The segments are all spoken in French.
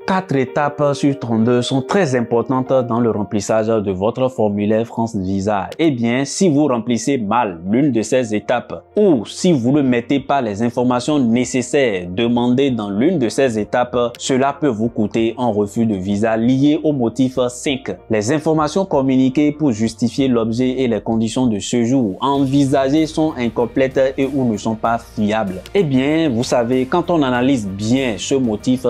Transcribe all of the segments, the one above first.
4 étapes sur 32 sont très importantes dans le remplissage de votre formulaire France Visa. Eh bien, si vous remplissez mal l'une de ces étapes ou si vous ne mettez pas les informations nécessaires demandées dans l'une de ces étapes, cela peut vous coûter un refus de visa lié au motif 5. Les informations communiquées pour justifier l'objet et les conditions de séjour envisagées sont incomplètes et ou ne sont pas fiables. Eh bien, vous savez, quand on analyse bien ce motif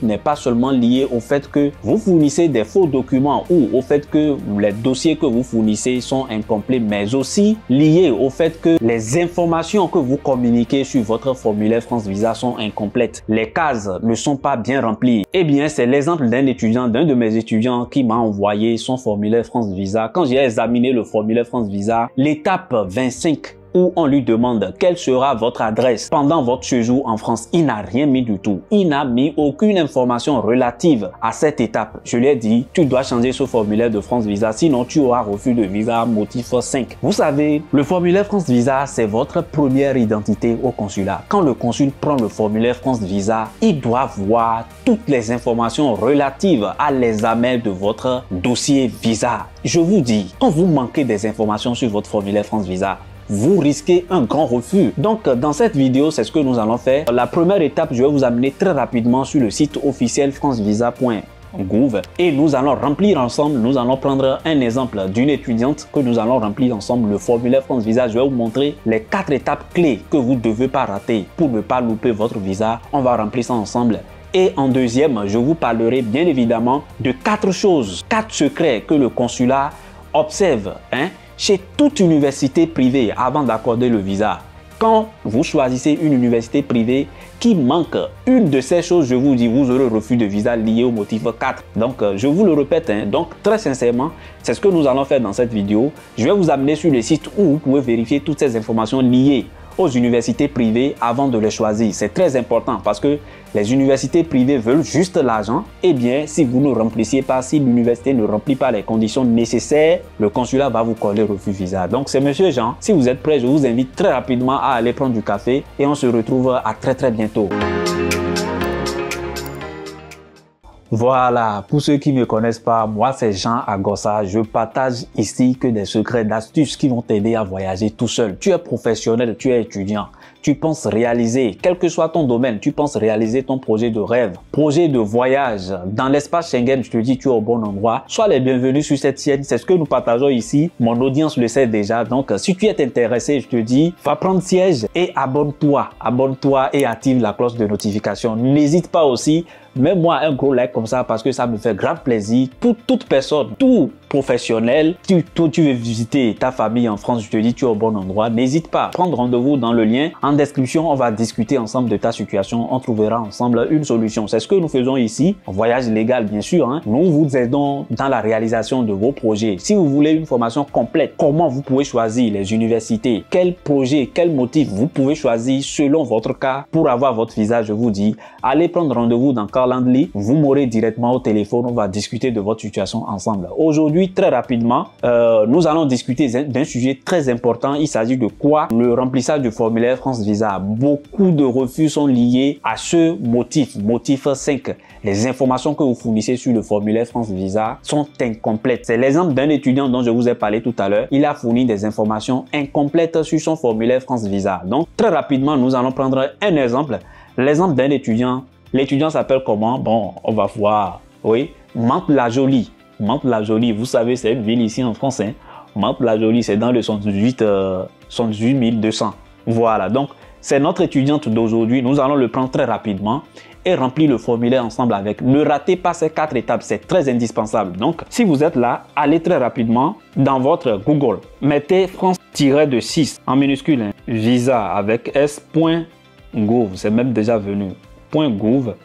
n'est pas seulement lié au fait que vous fournissez des faux documents ou au fait que les dossiers que vous fournissez sont incomplets, mais aussi lié au fait que les informations que vous communiquez sur votre formulaire France Visa sont incomplètes. Les cases ne sont pas bien remplies. Eh bien, c'est l'exemple d'un de mes étudiants qui m'a envoyé son formulaire France Visa. Quand j'ai examiné le formulaire France Visa, l'étape 25 où on lui demande quelle sera votre adresse pendant votre séjour en France. Il n'a rien mis du tout. Il n'a mis aucune information relative à cette étape. Je lui ai dit, tu dois changer ce formulaire de France Visa, sinon tu auras refus de visa motif 5. Vous savez, le formulaire France Visa, c'est votre première identité au consulat. Quand le consul prend le formulaire France Visa, il doit voir toutes les informations relatives à l'examen de votre dossier visa. Je vous dis, quand vous manquez des informations sur votre formulaire France Visa, vous risquez un grand refus. Donc, dans cette vidéo, c'est ce que nous allons faire. La première étape, je vais vous amener très rapidement sur le site officiel francevisa.gouv et nous allons remplir ensemble, nous allons prendre un exemple d'une étudiante que nous allons remplir ensemble le formulaire France Visa. Je vais vous montrer les 4 étapes clés que vous ne devez pas rater pour ne pas louper votre visa. On va remplir ça ensemble. Et en deuxième, je vous parlerai bien évidemment de 4 choses, 4 secrets que le consulat observe, chez toute université privée avant d'accorder le visa. Quand vous choisissez une université privée qui manque une de ces choses, je vous dis, vous aurez refus de visa lié au motif 4. Donc, je vous le répète, donc très sincèrement, c'est ce que nous allons faire dans cette vidéo. Je vais vous amener sur le site où vous pouvez vérifier toutes ces informations liées aux universités privées avant de les choisir. C'est très important parce que les universités privées veulent juste l'argent. Eh bien, si vous ne remplissiez pas, si l'université ne remplit pas les conditions nécessaires, le consulat va vous coller refus visa. Donc, c'est Monsieur Jean. Si vous êtes prêt, je vous invite très rapidement à aller prendre du café et on se retrouve à très bientôt. Voilà, pour ceux qui ne me connaissent pas, moi c'est Jean Agossa. Je partage ici que des secrets, d'astuces qui vont t'aider à voyager tout seul. Tu es professionnel, tu es étudiant, tu penses réaliser, quel que soit ton domaine, tu penses réaliser ton projet de rêve, projet de voyage. Dans l'espace Schengen, je te dis, tu es au bon endroit. Sois les bienvenus sur cette chaîne, c'est ce que nous partageons ici. Mon audience le sait déjà, donc si tu es intéressé, je te dis, va prendre siège et abonne-toi. Abonne-toi et active la cloche de notification. N'hésite pas aussi, mets-moi un gros like comme ça parce que ça me fait grand plaisir. Toute personne, tout professionnel, tu veux visiter ta famille en France, je te dis tu es au bon endroit. N'hésite pas à prendre rendez-vous dans le lien en description. On va discuter ensemble de ta situation. On trouvera ensemble une solution. C'est ce que nous faisons ici. En voyage légal, bien sûr. Nous vous aidons dans la réalisation de vos projets. Si vous voulez une formation complète, comment vous pouvez choisir les universités, quel projet, quel motif vous pouvez choisir selon votre cas pour avoir votre visa, je vous dis, allez prendre rendez-vous dans Calendly. Vous m'aurez directement au téléphone. On va discuter de votre situation ensemble. Aujourd'hui, très rapidement, nous allons discuter d'un sujet très important. Il s'agit de quoi? Le remplissage du formulaire France Visa. Beaucoup de refus sont liés à ce motif 5. Les informations que vous fournissez sur le formulaire France Visa sont incomplètes. C'est l'exemple d'un étudiant dont je vous ai parlé tout à l'heure. Il a fourni des informations incomplètes sur son formulaire France Visa. Donc, très rapidement, nous allons prendre un exemple. L'exemple d'un étudiant. L'étudiant s'appelle comment? Bon, on va voir. Oui, Mantes-la-Jolie. Mantes-la-Jolie, vous savez, c'est une ville ici en France. Mantes-la-Jolie, c'est dans le 118 200. Voilà, donc c'est notre étudiante d'aujourd'hui. Nous allons le prendre très rapidement et remplir le formulaire ensemble avec. Ne ratez pas ces 4 étapes, c'est très indispensable. Donc, si vous êtes là, allez très rapidement dans votre Google. Mettez France-6 en minuscule, visa avec s.gouv, c'est même déjà venu. .gouv.fr.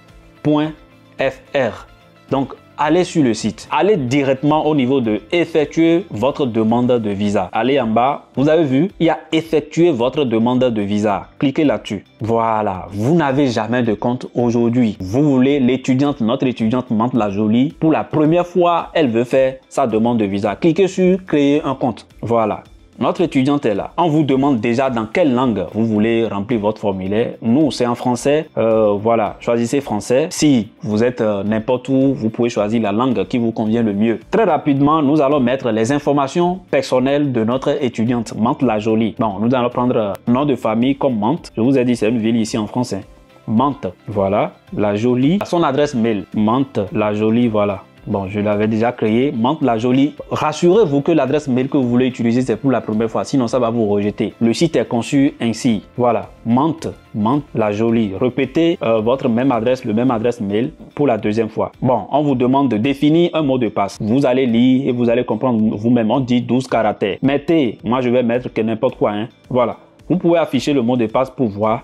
Donc, allez sur le site. Allez directement au niveau de effectuer votre demande de visa. Allez en bas. Vous avez vu, il y a effectuer votre demande de visa. Cliquez là-dessus. Voilà. Vous n'avez jamais de compte aujourd'hui. Vous voulez l'étudiante, notre étudiante Mantes-la-Jolie. Pour la première fois, elle veut faire sa demande de visa. Cliquez sur créer un compte. Voilà. Notre étudiante est là. On vous demande déjà dans quelle langue vous voulez remplir votre formulaire. Nous, c'est en français. Voilà, choisissez français. Si vous êtes n'importe où, vous pouvez choisir la langue qui vous convient le mieux. Très rapidement, nous allons mettre les informations personnelles de notre étudiante, Mantes-la-Jolie. Bon, nous allons prendre nom de famille comme Mantes. Je vous ai dit, c'est une ville ici en français. Mantes, voilà. La Jolie. Son adresse mail, Mantes-la-Jolie, voilà. Bon, je l'avais déjà créé, Mantes-la-Jolie. Rassurez-vous que l'adresse mail que vous voulez utiliser, c'est pour la première fois, sinon ça va vous rejeter. Le site est conçu ainsi. Voilà, Mantes-la-Jolie. Répétez votre même adresse, le même adresse mail pour la deuxième fois. Bon, on vous demande de définir un mot de passe. Vous allez lire et vous allez comprendre vous-même. On dit 12 caractères. Mettez, moi je vais mettre que n'importe quoi. Hein. Voilà. Vous pouvez afficher le mot de passe pour voir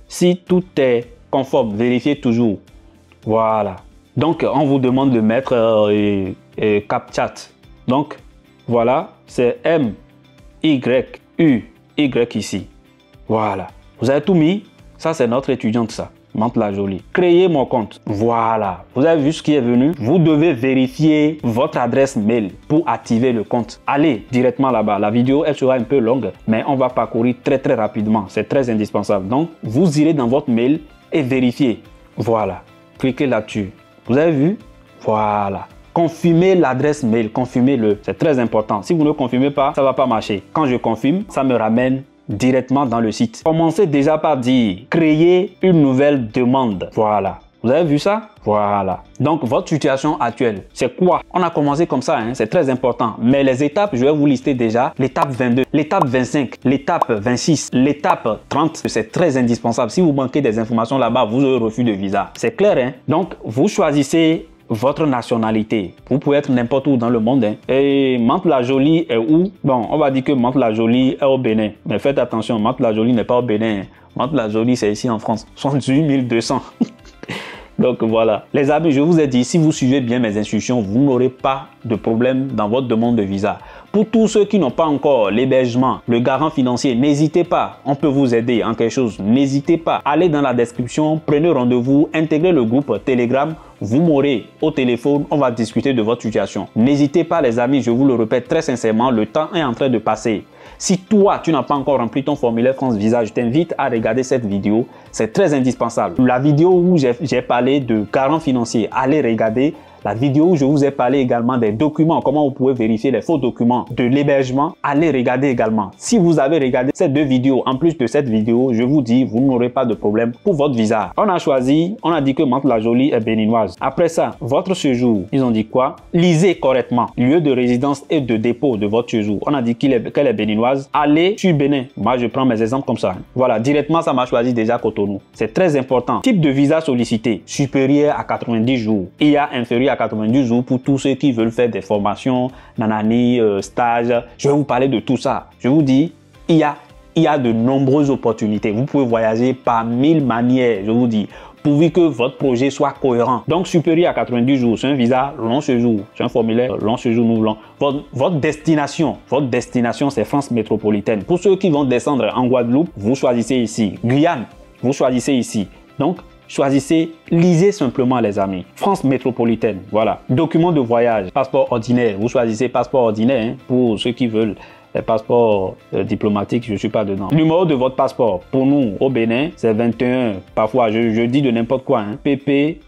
si tout est conforme. Vérifiez toujours. Voilà. Donc, on vous demande de mettre CapChat. Donc, voilà, c'est M-Y-U-Y ici. Voilà. Vous avez tout mis. Ça, c'est notre étudiante, ça. Mantes-la-Jolie. Créez mon compte. Voilà. Vous avez vu ce qui est venu? Vous devez vérifier votre adresse mail pour activer le compte. Allez directement là-bas. La vidéo, elle sera un peu longue, mais on va parcourir très rapidement. C'est très indispensable. Donc, vous irez dans votre mail et vérifiez. Voilà. Cliquez là-dessus. Vous avez vu? Voilà. Confirmez l'adresse mail, confirmez-le. C'est très important. Si vous ne confirmez pas, ça ne va pas marcher. Quand je confirme, ça me ramène directement dans le site. Commencez déjà par dire créer une nouvelle demande. Voilà. Vous avez vu ça? Voilà. Donc, votre situation actuelle, c'est quoi? On a commencé comme ça, hein? C'est très important. Mais les étapes, je vais vous lister déjà. L'étape 22, l'étape 25, l'étape 26, l'étape 30. C'est très indispensable. Si vous manquez des informations là-bas, vous aurez refus de visa. C'est clair, hein? Donc, vous choisissez votre nationalité. Vous pouvez être n'importe où dans le monde. Hein. Et Mantes-la-Jolie est où? Bon, on va dire que Mantes-la-Jolie est au Bénin. Mais faites attention, Mantes-la-Jolie n'est pas au Bénin. Hein. Mantes-la-Jolie, c'est ici en France. 78 200. Donc voilà. Les amis, je vous ai dit, si vous suivez bien mes instructions, vous n'aurez pas de problème dans votre demande de visa. Pour tous ceux qui n'ont pas encore l'hébergement, le garant financier, n'hésitez pas. On peut vous aider en quelque chose. N'hésitez pas. Allez dans la description, prenez rendez-vous, intégrez le groupe Telegram. Vous m'aurez au téléphone, on va discuter de votre situation. N'hésitez pas les amis, je vous le répète très sincèrement, le temps est en train de passer. Si toi, tu n'as pas encore rempli ton formulaire France Visa, je t'invite à regarder cette vidéo. C'est très indispensable. La vidéo où j'ai parlé de garant financier, allez regarder. La vidéo où je vous ai parlé également des documents, comment vous pouvez vérifier les faux documents de l'hébergement, allez regarder également. Si vous avez regardé ces deux vidéos, en plus de cette vidéo, je vous dis, vous n'aurez pas de problème pour votre visa. On a choisi, on a dit que Mantes-la-Jolie est béninoise. Après ça, votre séjour, ils ont dit quoi? Lisez correctement. Lieu de résidence et de dépôt de votre séjour. On a dit qu'elle est béninoise. Allez sur Bénin. Moi, je prends mes exemples comme ça. Voilà, directement, ça m'a choisi déjà Cotonou. C'est très important. Type de visa sollicité, supérieur à 90 jours. Il y a inférieur à 90 jours pour tous ceux qui veulent faire des formations, nanani, stages. Je vais vous parler de tout ça. Je vous dis, il y a de nombreuses opportunités. Vous pouvez voyager par 1000 manières, je vous dis, pourvu que votre projet soit cohérent. Donc, supérieur à 90 jours, c'est un visa long séjour, c'est un formulaire long séjour nouvelant. Votre destination, c'est France métropolitaine. Pour ceux qui vont descendre en Guadeloupe, vous choisissez ici. Guyane, vous choisissez ici. Donc, choisissez, lisez simplement les amis. France métropolitaine, voilà. Document de voyage, passeport ordinaire. Vous choisissez passeport ordinaire hein, pour ceux qui veulent. Les passeports diplomatiques, je ne suis pas dedans. Numéro de votre passeport, pour nous au Bénin, c'est 21. Parfois, je dis de n'importe quoi. Hein. PP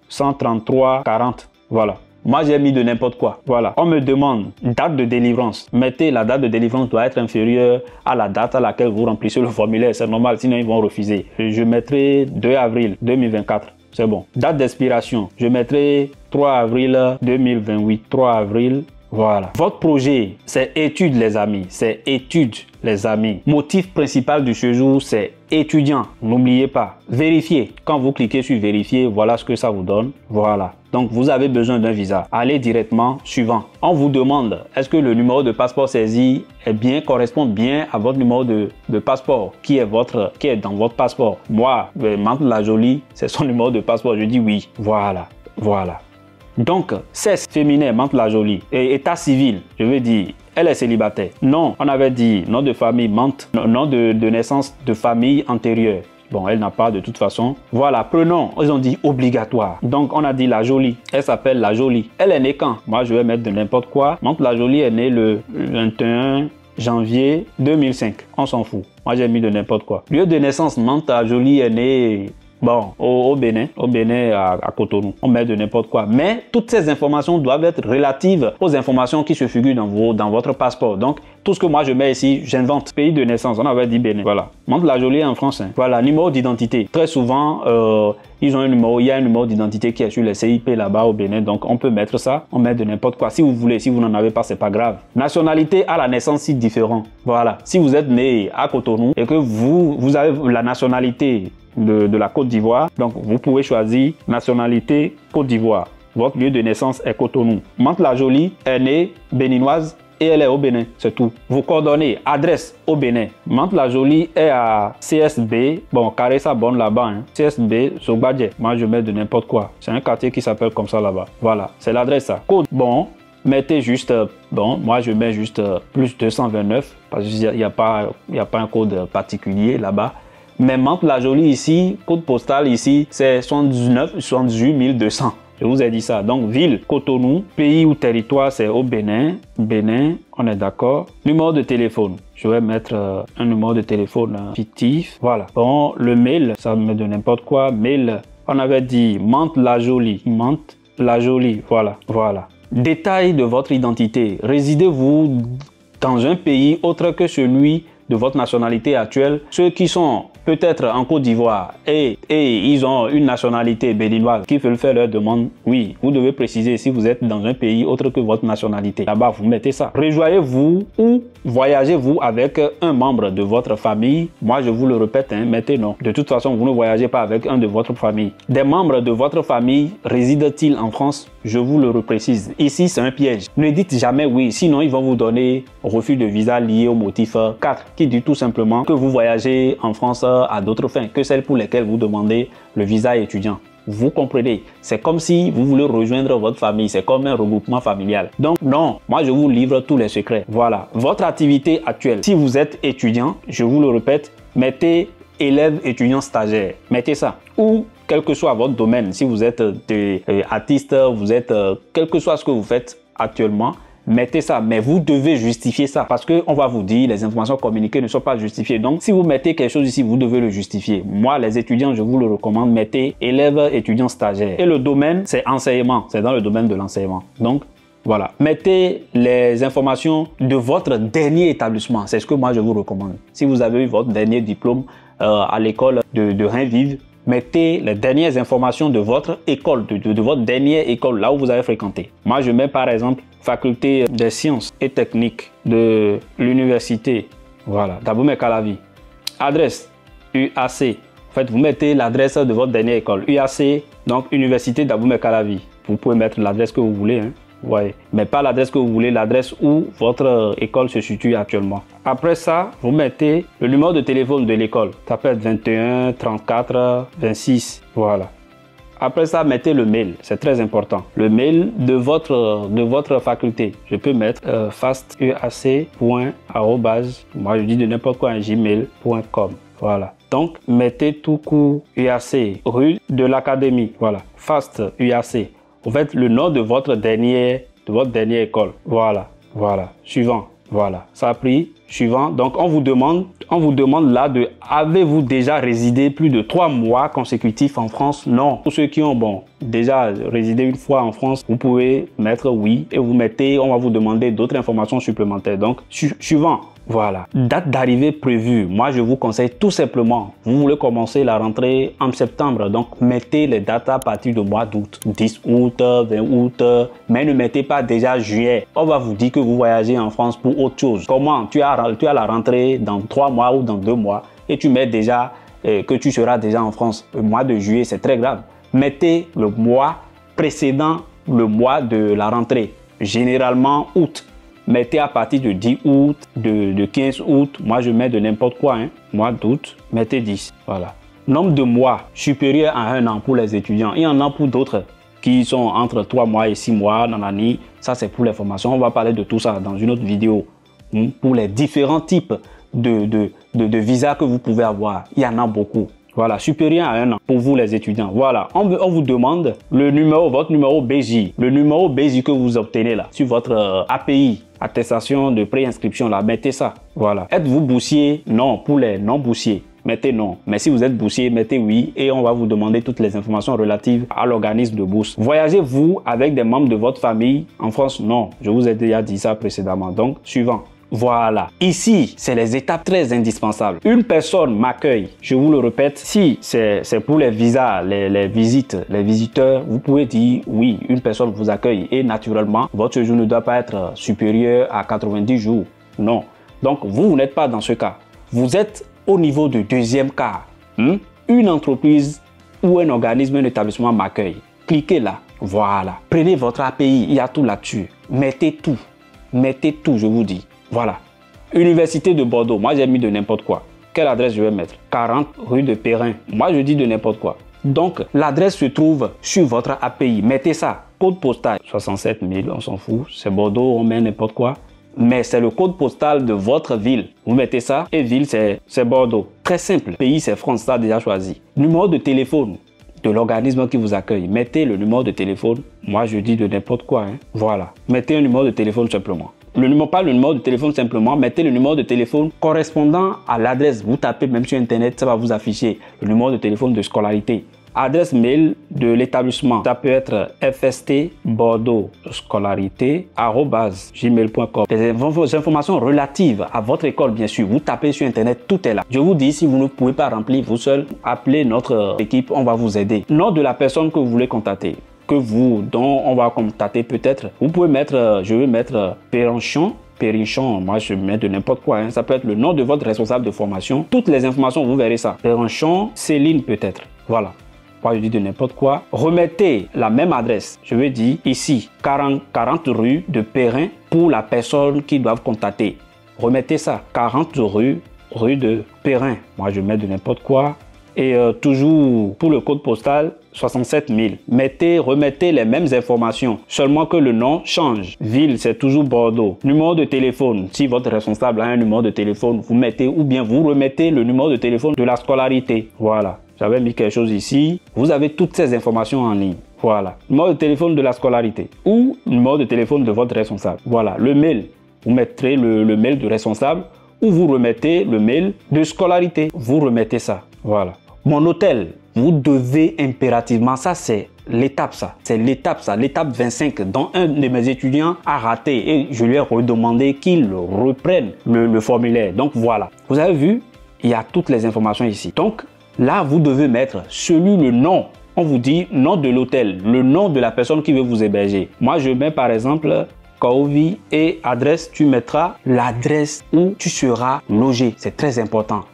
133 40. Voilà. Moi, j'ai mis de n'importe quoi. Voilà. On me demande date de délivrance. Mettez la date de délivrance doit être inférieure à la date à laquelle vous remplissez le formulaire. C'est normal, sinon ils vont refuser. Je mettrai 2 avril 2024. C'est bon. Date d'expiration. Je mettrai 3 avril 2028. 3 avril. Voilà. Votre projet, c'est études les amis. C'est études les amis. Motif principal du séjour, c'est étudiant. N'oubliez pas. Vérifiez. Quand vous cliquez sur vérifier, voilà ce que ça vous donne. Voilà. Donc, vous avez besoin d'un visa. Allez directement suivant. On vous demande, est-ce que le numéro de passeport saisi correspond bien à votre numéro de passeport qui est dans votre passeport. Moi, Mantes-la-Jolie, c'est son numéro de passeport. Je dis oui. Voilà. Voilà. Donc, sexe féminin, Mantes-la-Jolie. Et état civil, je veux dire, elle est célibataire. Non, on avait dit nom de famille, Mantes, nom de naissance de famille antérieure. Bon, elle n'a pas de toute façon. Voilà, prénom, ils ont dit obligatoire. Donc, on a dit la Jolie. Elle s'appelle la Jolie. Elle est née quand? Moi, je vais mettre de n'importe quoi. Mantes-la-Jolie est née le 21 janvier 2005. On s'en fout. Moi, j'ai mis de n'importe quoi. Lieu de naissance, Manta Jolie est né... Bon, au Bénin à Cotonou, on met de n'importe quoi. Mais toutes ces informations doivent être relatives aux informations qui se figurent dans votre passeport. Donc, tout ce que moi je mets ici, j'invente. Pays de naissance, on avait dit Bénin. Voilà. Mantes-la-Jolie en français. Voilà, numéro d'identité. Très souvent, ils ont un numéro, il y a un numéro d'identité qui est sur les CIP là-bas au Bénin. Donc, on peut mettre ça, on met de n'importe quoi. Si vous voulez, si vous n'en avez pas, c'est pas grave. Nationalité à la naissance, c'est différent. Voilà. Si vous êtes né à Cotonou et que vous avez la nationalité de la Côte d'Ivoire, donc vous pouvez choisir nationalité Côte d'Ivoire. Votre lieu de naissance est Cotonou. Mantes-la-Jolie est née béninoise et elle est au Bénin, c'est tout. Vos coordonnées, adresse au Bénin. Mantes-la-Jolie est à CSB, bon, Caressa Bonne là-bas, hein. CSB, Sogbadje. Moi, je mets de n'importe quoi. C'est un quartier qui s'appelle comme ça là-bas. Voilà, c'est l'adresse ça. Code, bon, mettez juste, bon, moi je mets juste plus 229 parce qu'il n'y a pas un code particulier là-bas. Mais Mantes-la-Jolie ici, code postal ici, c'est 78 200. Je vous ai dit ça. Donc, ville, Cotonou, pays ou territoire, c'est au Bénin. Bénin, on est d'accord. Numéro de téléphone. Je vais mettre un numéro de téléphone fictif. Voilà. Bon, le mail, ça me met de n'importe quoi. Mail, on avait dit Mantes-la-Jolie. Mantes-la-Jolie, voilà. Voilà. Détail de votre identité. Résidez-vous dans un pays autre que celui de votre nationalité actuelle? Ceux qui sont peut-être en Côte d'Ivoire et ils ont une nationalité béninoise qui veulent faire leur demande, oui, vous devez préciser si vous êtes dans un pays autre que votre nationalité. Là-bas, vous mettez ça. Rejoignez-vous ou voyagez-vous avec un membre de votre famille? Moi, je vous le répète, hein, mettez non. De toute façon, vous ne voyagez pas avec un de votre famille. Des membres de votre famille résident-ils en France? Je vous le reprécise. Ici, c'est un piège. Ne dites jamais oui, sinon ils vont vous donner refus de visa lié au motif 4, qui dit tout simplement que vous voyagez en France à d'autres fins que celles pour lesquelles vous demandez le visa étudiant. Vous comprenez? C'est comme si vous voulez rejoindre votre famille. C'est comme un regroupement familial. Donc non, moi je vous livre tous les secrets. Voilà. Votre activité actuelle. Si vous êtes étudiant, je vous le répète, mettez élève, étudiant, stagiaire. Mettez ça. Ou quel que soit votre domaine. Si vous êtes artiste, vous êtes quel que soit ce que vous faites actuellement, mettez ça, mais vous devez justifier ça parce qu'on va vous dire les informations communiquées ne sont pas justifiées. Donc, si vous mettez quelque chose ici, vous devez le justifier. Moi, les étudiants, je vous le recommande, mettez élève, étudiant, stagiaire. Et le domaine, c'est enseignement. C'est dans le domaine de l'enseignement. Donc, voilà. Mettez les informations de votre dernier établissement. C'est ce que moi, je vous recommande. Si vous avez eu votre dernier diplôme à l'école de Rainvive, mettez les dernières informations de votre école, de votre dernière école, là où vous avez fréquenté. Moi, je mets par exemple faculté des sciences et techniques de l'université, voilà, d'Abomey-Calavi. Adresse, UAC. En fait, vous mettez l'adresse de votre dernière école. UAC, donc Université d'Abomey-Calavi. Vous pouvez mettre l'adresse que vous voulez, hein. Ouais, mais pas l'adresse que vous voulez, l'adresse où votre école se situe actuellement. Après ça, vous mettez le numéro de téléphone de l'école. Ça peut être 21 34 26. Voilà. Après ça, mettez le mail. C'est très important. Le mail de votre faculté. Je peux mettre fastuac.arobase. Moi, je dis de n'importe quoi, gmail.com. Voilà. Donc, mettez tout court UAC, rue de l'Académie. Voilà. Fast UAC. Vous faites le nom de votre dernière école. Voilà. Voilà. Suivant. Voilà. Ça a pris. Suivant. Donc, on vous demande là de avez-vous déjà résidé plus de 3 mois consécutifs en France? Non. Pour ceux qui ont, déjà résidé une fois en France, vous pouvez mettre oui et vous mettez, on va vous demander d'autres informations supplémentaires. Donc, suivant. Voilà. Date d'arrivée prévue. Moi, je vous conseille tout simplement, vous voulez commencer la rentrée en septembre. Donc, mettez les dates à partir du mois d'août. 10 août, 20 août. Mais ne mettez pas déjà juillet. On va vous dire que vous voyagez en France pour autre chose. Comment? Tu as la rentrée dans 3 mois ou dans 2 mois et tu mets déjà que tu seras déjà en France. Le mois de juillet, c'est très grave. Mettez le mois précédent le mois de la rentrée. Généralement août. Mettez à partir de 10 août, de 15 août. Moi, je mets de n'importe quoi. Hein. Mois d'août, mettez 10. Voilà. Nombre de mois supérieur à 1 an pour les étudiants. Il y en a pour d'autres qui sont entre 3 mois et 6 mois dans l'année. Ça, c'est pour les formations. On va parler de tout ça dans une autre vidéo. Pour les différents types de visas que vous pouvez avoir. Il y en a beaucoup. Voilà, supérieur à 1 an pour vous les étudiants. Voilà, on vous demande le numéro, votre numéro BJ, le numéro BJ que vous obtenez là sur votre API, attestation de préinscription là, mettez ça. Voilà. Êtes-vous boursier? Non, pour les non-boursiers. Mettez non. Mais si vous êtes boursier, mettez oui et on va vous demander toutes les informations relatives à l'organisme de bourse. Voyagez-vous avec des membres de votre famille en France? Non. Je vous ai déjà dit ça précédemment. Donc, suivant. Voilà. Ici, c'est les étapes très indispensables. Une personne m'accueille. Je vous le répète, si c'est pour les visas, les visites, les visiteurs, vous pouvez dire oui, une personne vous accueille et naturellement, votre séjour ne doit pas être supérieur à 90 jours. Non. Donc, vous n'êtes pas dans ce cas. Vous êtes au niveau du deuxième cas. Une entreprise ou un organisme, un établissement m'accueille. Cliquez là. Voilà. Prenez votre API. Il y a tout là-dessus. Mettez tout. Mettez tout, je vous dis. Voilà. Université de Bordeaux. Moi, j'ai mis de n'importe quoi. Quelle adresse je vais mettre? 40 rue de Perrin. Moi, je dis de n'importe quoi. Donc, l'adresse se trouve sur votre API. Mettez ça. Code postal. 67 000, on s'en fout. C'est Bordeaux, on met n'importe quoi. Mais c'est le code postal de votre ville. Vous mettez ça et ville, c'est Bordeaux. Très simple. Pays, c'est France, ça déjà choisi. Numéro de téléphone de l'organisme qui vous accueille. Mettez le numéro de téléphone. Moi, je dis de n'importe quoi. Voilà. Mettez un numéro de téléphone simplement. Pas le numéro de téléphone simplement, mettez le numéro de téléphone correspondant à l'adresse. Vous tapez même sur Internet, ça va vous afficher le numéro de téléphone de scolarité. Adresse mail de l'établissement, ça peut être fstsbordeauxscolarité@gmail.com. Des informations relatives à votre école, bien sûr. Vous tapez sur Internet, tout est là. Je vous dis, si vous ne pouvez pas remplir vous seul, appelez notre équipe, on va vous aider. Nom de la personne que vous voulez contacter, dont on va contacter peut-être. Vous pouvez mettre, je vais mettre Périnchon, moi je mets de n'importe quoi. Ça peut être le nom de votre responsable de formation. Toutes les informations, vous verrez ça. Périnchon, Céline peut-être. Voilà. Moi, je dis de n'importe quoi. Remettez la même adresse. Je veux dire ici, 40 rue de Perrin pour la personne qui doit contacter. Remettez ça, 40 rue de Perrin. Moi, je mets de n'importe quoi. Et toujours pour le code postal, 67 000. Remettez les mêmes informations, seulement que le nom change. Ville, c'est toujours Bordeaux. Numéro de téléphone, si votre responsable a un numéro de téléphone, vous mettez ou bien vous remettez le numéro de téléphone de la scolarité. Voilà. J'avais mis quelque chose ici. Vous avez toutes ces informations en ligne. Voilà. Numéro de téléphone de la scolarité ou numéro de téléphone de votre responsable. Voilà. Le mail, vous mettrez le mail du responsable ou vous remettez le mail de scolarité. Vous remettez ça. Voilà. Mon hôtel, vous devez impérativement, ça c'est l'étape ça. C'est l'étape ça, l'étape 25 dont un de mes étudiants a raté et je lui ai redemandé qu'il reprenne le formulaire. Donc voilà. Vous avez vu, il y a toutes les informations ici. Donc, là, vous devez mettre le nom. On vous dit nom de l'hôtel, le nom de la personne qui veut vous héberger. Moi, je mets par exemple Kaovi et adresse. Tu mettras l'adresse où tu seras logé. C'est très important.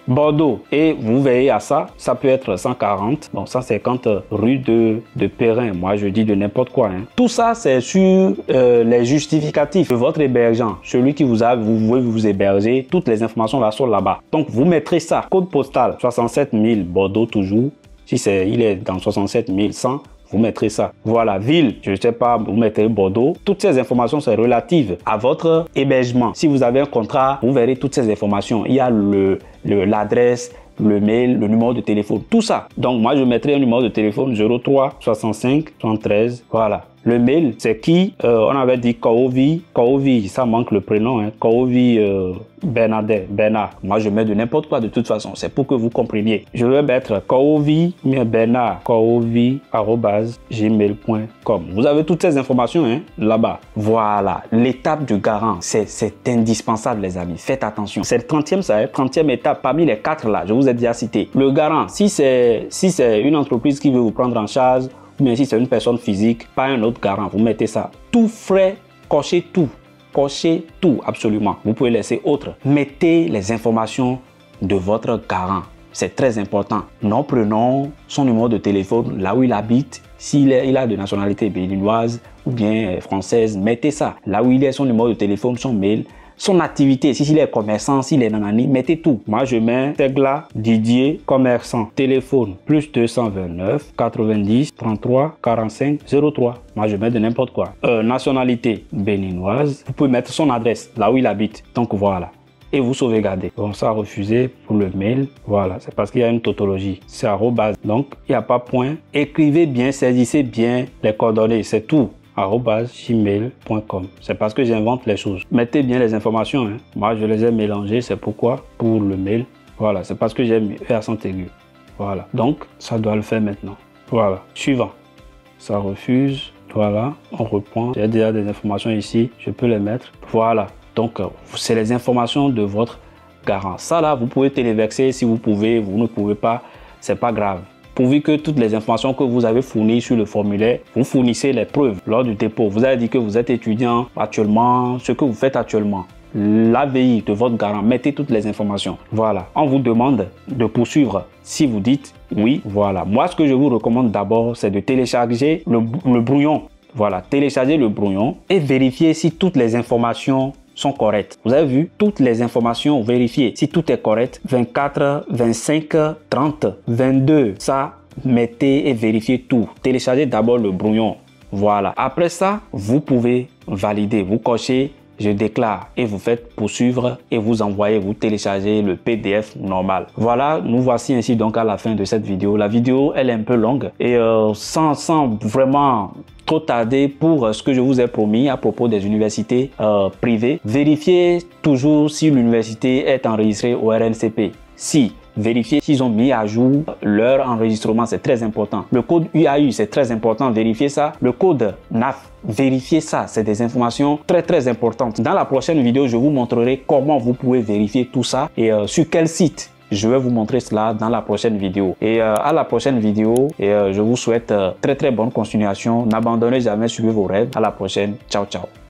Bordeaux. Et vous veillez à ça. Ça peut être 140, donc 150 rue de Perrin. Moi, je dis de n'importe quoi. Tout ça, c'est sur les justificatifs de votre hébergeant. Celui qui vous voulez vous héberger. Toutes les informations là sont là-bas. Donc, vous mettrez ça. Code postal 67 000 Bordeaux toujours. Si il est dans 67 100, vous mettrez ça. Voilà, ville, je ne sais pas, vous mettrez Bordeaux. Toutes ces informations sont relatives à votre hébergement. Si vous avez un contrat, vous verrez toutes ces informations. Il y a l'adresse, le mail, le numéro de téléphone, tout ça. Donc, moi, je mettrai un numéro de téléphone 03 65 73. Voilà. Le mail, c'est qui? On avait dit Kaovi, ça manque le prénom. Kaovi Bernard. Moi, je mets de n'importe quoi de toute façon. C'est pour que vous compreniez. Je vais mettre Kaovi Bernard, kaovi@gmail.com. Vous avez toutes ces informations là-bas. Voilà. L'étape du garant, c'est indispensable, les amis. Faites attention. C'est le 30e, ça, 30e étape parmi les 4 là. Je vous ai déjà cité. Le garant, si c'est une entreprise qui veut vous prendre en charge, mais si c'est une personne physique, pas un autre garant, vous mettez ça. Tout frais, cochez tout absolument. Vous pouvez laisser autre. Mettez les informations de votre garant. C'est très important. Nom, prénom, son numéro de téléphone, là où il habite, s'il a de nationalité béninoise ou bien française, mettez ça. Là où il est, son numéro de téléphone, son mail, son activité, s'il est commerçant, s'il est nanani, mettez tout. Moi, je mets Tegla Didier, commerçant. Téléphone, plus 229 90 33 45 03. Moi, je mets de n'importe quoi. Nationalité béninoise. Vous pouvez mettre son adresse, là où il habite. Donc, voilà. et vous sauvegardez. Bon, ça a refusé pour le mail. Voilà, c'est parce qu'il y a une tautologie. C'est arrobase. Donc, il n'y a pas point. Écrivez bien, saisissez bien les coordonnées. C'est tout. @gmail.com. C'est parce que j'invente les choses. Mettez bien les informations. Hein. Moi, je les ai mélangées. C'est pourquoi pour le mail. Voilà, c'est parce que j'ai mis E accent aigu. Voilà. Donc, ça doit le faire maintenant. Voilà. Suivant. Ça refuse. Voilà. On reprend. J'ai déjà des informations ici. Je peux les mettre. Voilà. Donc, c'est les informations de votre garant. Ça là, vous pouvez téléverser si vous pouvez. Vous ne pouvez pas. C'est pas grave. Pourvu que toutes les informations que vous avez fournies sur le formulaire, vous fournissez les preuves lors du dépôt. Vous avez dit que vous êtes étudiant actuellement, ce que vous faites actuellement. L'AVI de votre garant, mettez toutes les informations. Voilà. On vous demande de poursuivre. Si vous dites oui, voilà. Moi, ce que je vous recommande d'abord, c'est de télécharger le brouillon. Voilà. Télécharger le brouillon et vérifier si toutes les informations sont correctes. Vous avez vu toutes les informations vérifiées. Si tout est correct, 24, 25, 30, 22, ça, mettez et vérifiez tout. Téléchargez d'abord le brouillon. Voilà. Après ça, vous pouvez valider. Vous cochez je déclare et vous faites poursuivre et vous envoyez, vous téléchargez le PDF normal. Voilà, nous voici ainsi donc à la fin de cette vidéo. La vidéo, elle est un peu longue et sans vraiment trop tarder pour ce que je vous ai promis à propos des universités privées. Vérifiez toujours si l'université est enregistrée au RNCP. Si, vérifiez s'ils ont mis à jour leur enregistrement, c'est très important. Le code UAU, c'est très important, vérifiez ça. Le code NAF, vérifiez ça, c'est des informations très importantes. Dans la prochaine vidéo, je vous montrerai comment vous pouvez vérifier tout ça et sur quel site. Je vais vous montrer cela dans la prochaine vidéo. Et à la prochaine vidéo, je vous souhaite très bonne continuation. N'abandonnez jamais, suivez vos rêves. À la prochaine. Ciao, ciao.